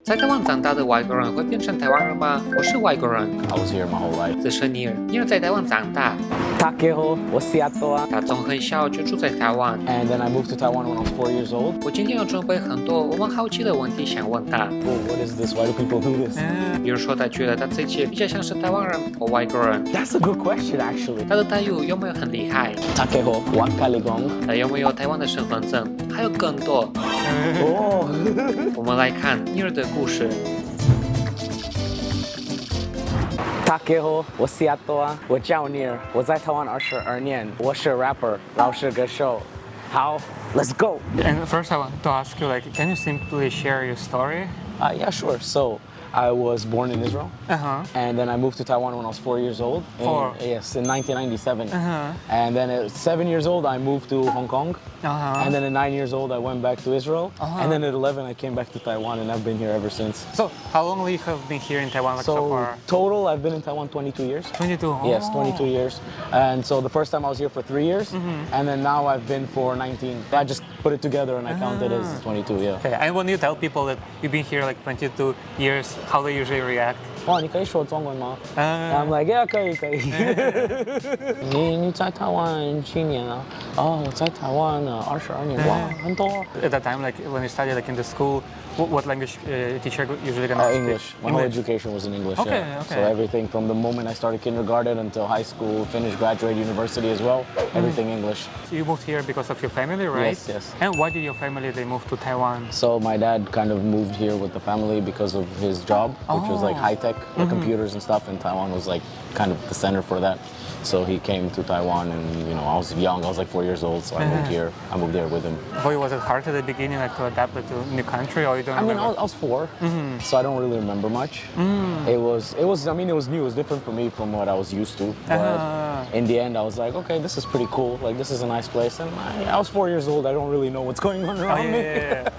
在台湾长大的外国人会变成台湾人吗？我是外国人。I was here my whole life. 这是尼尔，尼尔在台湾长大。他从很小就住在台湾。And then I moved to Taiwan when I was 4 years old. 我今天有准备很多我们好奇的问题想问他。What is this? Why do people do this? 比如说，他觉得他自己比较像是台湾人或外国人。That's a good question, actually. 他的台语有没有很厉害？他有没有台湾的身份证？还有更多。我们来看尼尔的故事。大家好，我是亚多啊，我叫尼尔，我在台湾22年，我是 rapper， 饶舌歌手。好 ，Let's go. And first, I want to ask you, can you simply share your story? Yeah, sure. So I was born in Israel, and then I moved to Taiwan when I was 4 years old. Yes, in 1997. And then at 7 years old, I moved to Hong Kong. And then at 9 years old, I went back to Israel. And then at 11, I came back to Taiwan, and I've been here ever since. So, how long have you been here in Taiwan so far? Total, I've been in Taiwan 22 years. 22? Yes, 22 years. And so the first time I was here for 3 years, and then now I've been for 19. I just put it together and I count it as 22, yeah. Okay, and when you tell people that you've been here 22 years, how they usually react? 哇，你可以说中文吗？I'm like, yeah, 可以。你在台湾几年啊？哦，我在台湾22年，哇，很多。At that time, when you studied in the school, what language teacher usually gonna speak? English. My whole education was in English. Okay, yeah. okay. So everything from the moment I started kindergarten until high school, finished, graduated university as well, everything English. So you moved here because of your family, right? Yes, yes. And why did your family they move to Taiwan? So my dad kind of moved here with the family because of his job, which was high tech, computers and stuff, and Taiwan was kind of the center for that. So he came to Taiwan, and I was young. I was 4 years old, so I moved here. I moved there with him. For you, was it hard at the beginning, to adapt to a new country, or you don't remember? I was 4, so I don't really remember much. It was new. It was different for me from what I was used to. But in the end, I was like, okay, this is pretty cool. This is a nice place. And I was 4 years old. I don't really know what's going on around me. Yeah.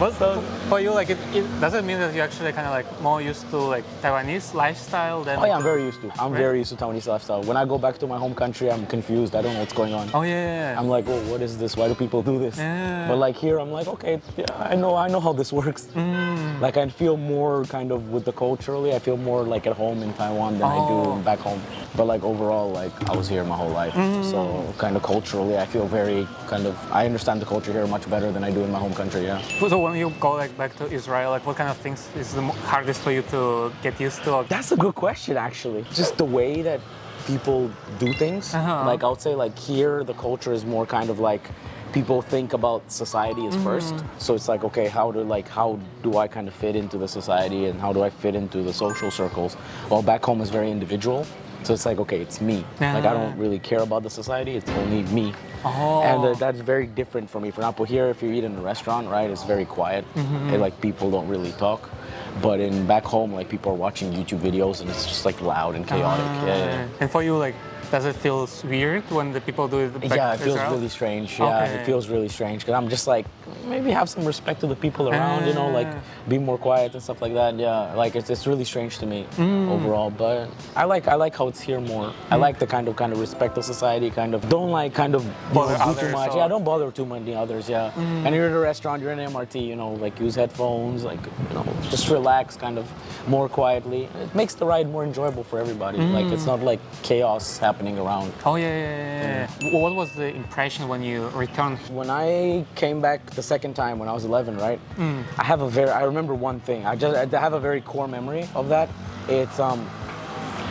Well, so for you, it doesn't mean that you actually kind of more used to Taiwanese lifestyle than. Oh yeah, I'm very used to. I'm very used to Taiwanese lifestyle. When I go back to my home country, I'm confused. I don't know what's going on. Oh yeah. I'm like, oh, what is this? Why do people do this? Yeah. But here, I'm like, okay, yeah, I know how this works. I feel more kind of with the culturally. I feel more at home in Taiwan than I do back home. But overall, I was here my whole life. So kind of culturally, I feel very I understand the culture here much better than I do in my home country. Yeah. So when you go back to Israel, what kind of things is the hardest for you to get used to? That's a good question, actually. Just the way that people do things. I would say here the culture is more people think about society as first. So it's okay, how do I kind of fit into the society, and how do I fit into the social circles? Well, back home is very individual. So it's okay, it's me. I don't really care about the society, it's only me. And that's very different for me. For example, here, if you eat in a restaurant, right, it's very quiet. And, people don't really talk. But back home, people are watching YouTube videos, and it's just loud and chaotic. Yeah. And for you, does it feel weird when the people do it back Yeah, it to feels Israel? really strange. Yeah, it feels really strange. Because I'm just maybe have some respect to the people around, be more quiet and stuff like that. Yeah, it's really strange to me overall. But I like how it's here more. I like the kind of respect of society. Don't do too much. Yeah, don't bother too many others. Yeah. And you're in a restaurant, you're in an MRT. Use headphones. Just relax, more quietly. It makes the ride more enjoyable for everybody. It's not chaos happening around. Oh yeah. What was the impression when you returned? When I came back the second time when I was 11, right? I remember one thing. I have a very core memory of that. It's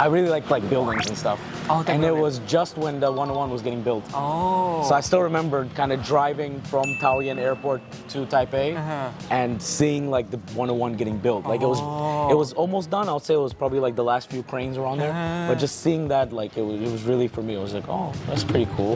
I really like buildings and stuff. And it was just when the 101 was getting built. So I still remember kind of driving from Taoyuan Airport to Taipei and seeing the 101 getting built. It was almost done. I would say it was probably the last few cranes were on there. But just seeing that, it was really, for me, it was oh, that's pretty cool.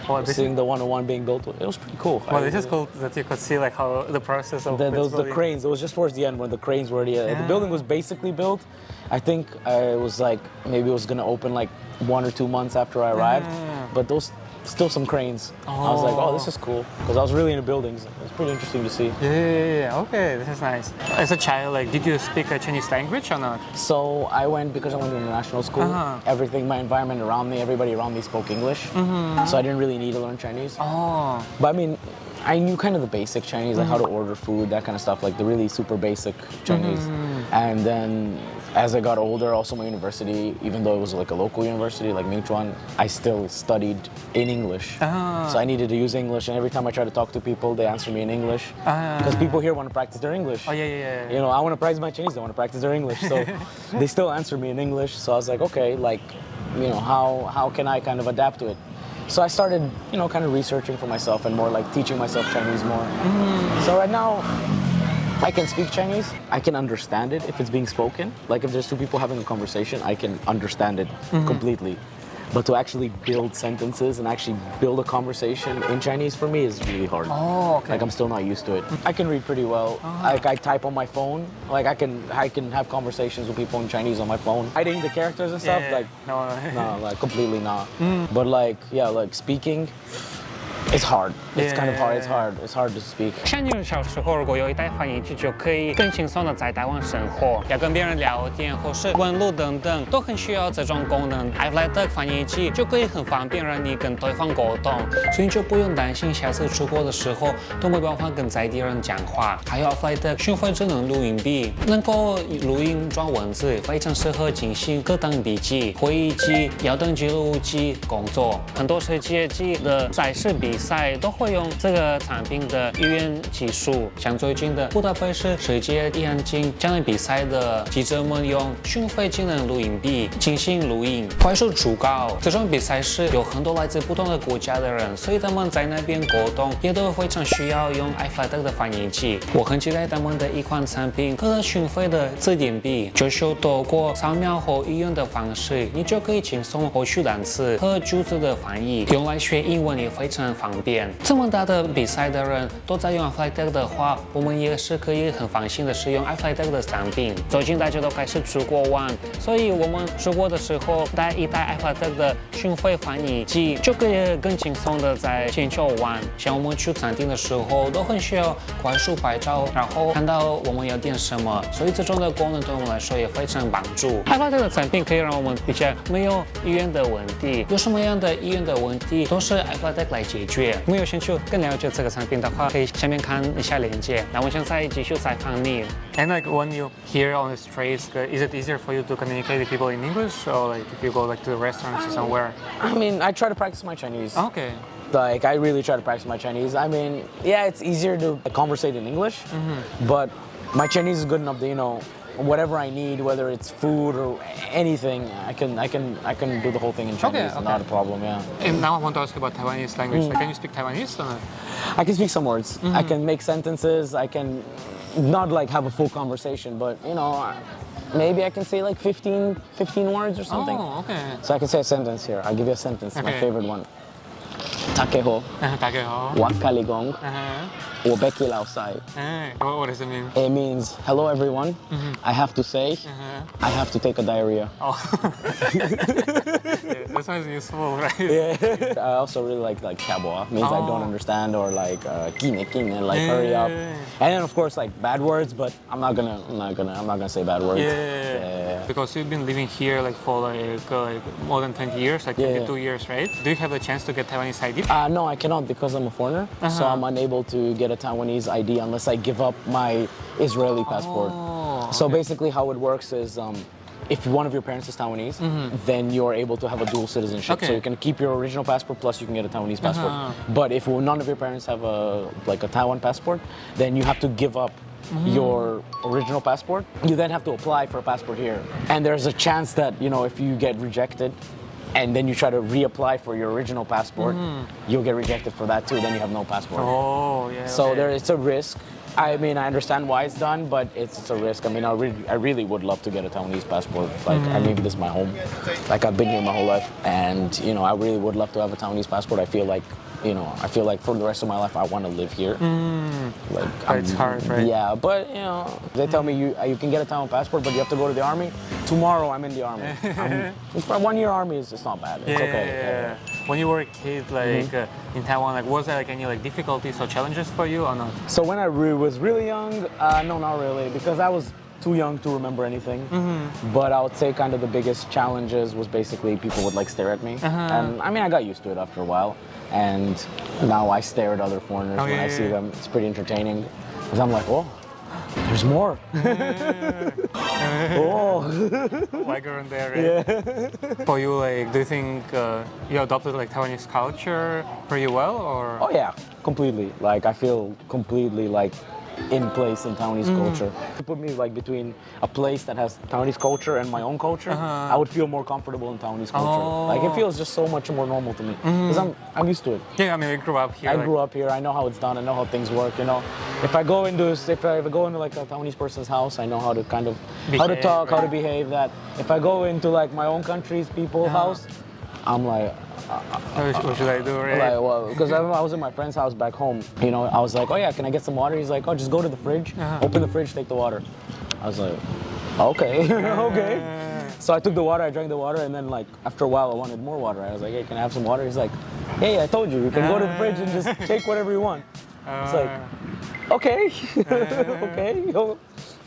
I was seeing the 101 being built, it was pretty coal. Well, this is cool that you could see how the process of the cranes. It was just towards the end when the cranes were already. The building was basically built. I think it was maybe it was gonna open 1 or 2 months after I arrived, but those still some cranes. I was oh, this is cool, because I was really into buildings. It's pretty interesting to see. Yeah. Okay, this is nice. As a child, did you speak a Chinese language or not? So I went, because I went to international school, everything, my environment around me, everybody around me spoke English. So I didn't really need to learn Chinese. But I knew kind of the basic Chinese, like how to order food, that kind of stuff, like the really super basic Chinese. And then as I got older, also my university, even though it was like a local university, like Mingchuan, I still studied in English. So I needed to use English, and every time I try to talk to people, they answer me in English. Because people here want to practice their English. Oh, yeah. You know, I want to practice my Chinese, they want to practice their English. So they still answer me in English. So I was like, okay, like, you know, how can I kind of adapt to it? So I started, you know, kind of researching for myself and more like teaching myself Chinese more. So right now, I can speak Chinese. I can understand it if it's being spoken. Like if there's two people having a conversation, I can understand it completely. But to actually build sentences and actually build a conversation in Chinese for me is really hard. Oh, okay. Like I'm still not used to it. I can read pretty well. Like I type on my phone. Like I can have conversations with people in Chinese on my phone. Writing the characters and stuff, like no. like completely not. But like yeah, like speaking, it's hard. It's kind of hard. It's hard to speak. 像你小时候，如果有一台翻译机，就可以更轻松的在台湾生活，要跟别人聊天或是问路等等，都很需要这种功能。iFlytek 翻译机就可以很方便让你跟对方沟通，所以你就不用担心下次出国的时候都没办法跟在地人讲话。还有 iFlytek 讯飞智能录音笔，能够录音转文字，非常适合进行各档笔记、会议机、要等记录机工作。很多世界级的赛事比赛都会用这个产品的语言技术，像最近的布达佩斯世界电竞将来比赛的记者们用讯飞智能录音笔进行录音，快速出稿。这种比赛是有很多来自不同的国家的人，所以他们在那边沟通也都非常需要用 iFlytek 的翻译机。我很期待他们的一款产品，和讯飞的字典笔，就是透过扫描后语言的方式，你就可以轻松获取单词和句子的翻译，用来学英文也非常方便。这么大的比赛的人都在用 iFlytek 的话，我们也是可以很放心的使用 iFlytek 的产品。最近大家都开始出国玩，所以我们出国的时候带一台 iFlytek 的讯飞翻译机，就可以更轻松的在全球玩。像我们去餐厅的时候，都很需要快速拍照，然后看到我们要点什么，所以这种的功能对我们来说也非常帮助。iFlytek 的产品可以让我们比较没有语言的问题，有什么样的语言的问题都是 iFlytek 来解决。没有兴趣更了解这个产品的话，可以下面看一下链接。那我想再继续采访你。And like when you hear on the streets, is it easier for you to communicate with people in English, or like if you go like to the restaurants or somewhere? I mean, I try to practice my Chinese. Okay. Like I really try to practice my Chinese. I mean, yeah, it's easier to conversate in English, but my Chinese is good enough that, you know, whatever I need, whether it's food or anything, I can do the whole thing in Chinese. Okay. Not a problem. Yeah. And now I want to ask you about Taiwanese language. Like, can you speak Taiwanese? Or not? I can speak some words. I can make sentences. I can not like have a full conversation, but you know, maybe I can say like 15 words or something. Oh, okay. So I can say a sentence here. I'll give you a sentence. My Okay. favorite one. Takeho, 大家好。 wakaligong, wobeki laosai. What does it mean? It means, hello everyone, I have to say, I have to take a diarrhea. Oh. Yeah, that sounds useful, right? Yeah. I also really like chaboa, means I don't understand, or like kine, like hurry up. And then of course like bad words, but I'm not gonna say bad words. Yeah. Because you've been living here like for like more than 20 years, like 22 years, right? Do you have a chance to get Taiwanese ID? No, I cannot because I'm a foreigner, so I'm unable to get a Taiwanese ID unless I give up my Israeli passport. So basically how it works is if one of your parents is Taiwanese, then you're able to have a dual citizenship. Okay. So you can keep your original passport plus you can get a Taiwanese passport. But if none of your parents have a Taiwan passport, then you have to give up your original passport. You then have to apply for a passport here. And there's a chance that, you know, if you get rejected and then you try to reapply for your original passport, you'll get rejected for that too, then you have no passport. Oh, yeah. So it's a risk. I mean, I understand why it's done, but it's a risk. I mean, I really would love to get a Taiwanese passport. Like, I mean, this is my home. Like, I've been here my whole life. And, you know, I really would love to have a Taiwanese passport. I feel like for the rest of my life, I want to live here. Like, But it's hard, right? Yeah, but, you know, they tell me you can get a Taiwan passport, but you have to go to the army. Tomorrow, I'm in the army. 1 year army is not bad. It's okay. Yeah. When you were a kid, like in Taiwan, like was there like any like difficulties or challenges for you or not? So when I was really young, no, not really, because I was too young to remember anything. But I would say kind of the biggest challenges was basically people would like stare at me. And I mean, I got used to it after a while. And now I stare at other foreigners when I see them. It's pretty entertaining. Because I'm like, oh, there's more. Oh. Like around there, right? For you, like, do you think you adopted like Taiwanese culture pretty well, or? Oh yeah, completely. Like I feel completely like in place in Taiwanese culture. To put me like between a place that has Taiwanese culture and my own culture, I would feel more comfortable in Taiwanese culture. Like it feels just so much more normal to me because I'm used to it. Yeah, I mean, we grew up here. I grew up here. I know how it's done. I know how things work. You know, if I go into like a Taiwanese person's house, I know how to kind of how to talk, how to behave. That if I go into like my own country's people's house, I'm like. What should I do, right? Like, well, because I was in my friend's house back home. You know, I was like, oh yeah, can I get some water? He's like, oh, just go to the fridge, open the fridge, take the water. I was like, okay, okay. So I took the water, I drank the water, and then like after a while, I wanted more water. I was like, hey, can I have some water? He's like, hey, I told you, you can go to the fridge and just take whatever you want. It's like, okay, okay.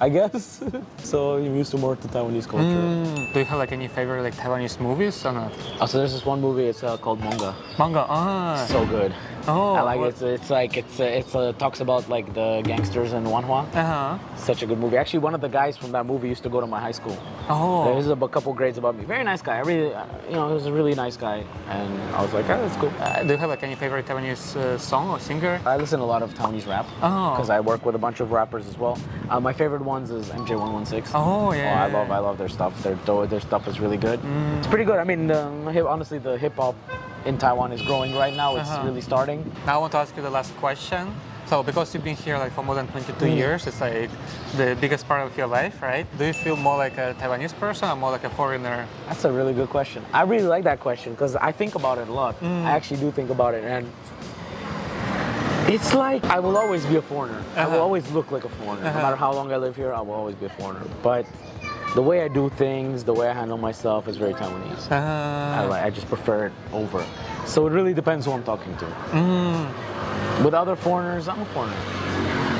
I guess. So I'm used to more to Taiwanese culture. Do you have like any favorite like Taiwanese movies or not? Oh, so there's this one movie. It's called Manga. Manga. So good. Oh, I like it. It's like it talks about like the gangsters in Wanhua. Such a good movie. Actually, one of the guys from that movie used to go to my high school. Oh. There's a couple grades above me. Very nice guy. I really, he was a really nice guy, and I was like, oh, that's cool. Do you have like any favorite Taiwanese song or singer? I listen to a lot of Taiwanese rap because I work with a bunch of rappers as well. My favorite ones is MJ116. Oh yeah. Oh, I love their stuff. Their stuff is really good. It's pretty good. I mean, honestly, the hip hop in Taiwan is growing right now. It's really starting. Now I want to ask you the last question. So because you've been here like for more than 22 years, it's like the biggest part of your life, right? Do you feel more like a Taiwanese person or more like a foreigner? That's a really good question. I really like that question because I think about it a lot. I actually do think about it, and it's like I will always be a foreigner. I will always look like a foreigner. No matter how long I live here, I will always be a foreigner. But the way I do things, the way I handle myself is very Taiwanese. I just prefer it over. So it really depends who I'm talking to. With other foreigners, I'm a foreigner.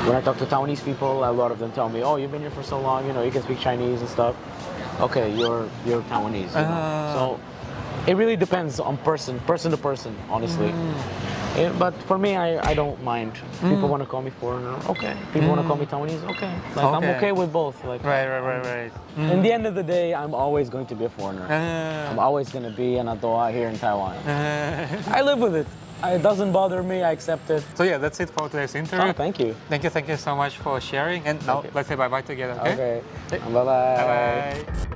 When I talk to Taiwanese people, a lot of them tell me, oh, you've been here for so long, you can speak Chinese and stuff. Okay, you're Taiwanese. So it really depends on person to person, honestly. But for me, I don't mind. People want to call me foreigner, okay. People want to call me Taiwanese, okay. Like I'm okay with both. Like Right. In the end of the day, I'm always going to be a foreigner. I'm always going to be an Adoa here in Taiwan. I live with it. It doesn't bother me. I accept it. So yeah, that's it for today's interview. Oh, thank you. Thank you so much for sharing. And now let's say bye-bye together, okay? Okay. Bye-bye. Bye-bye.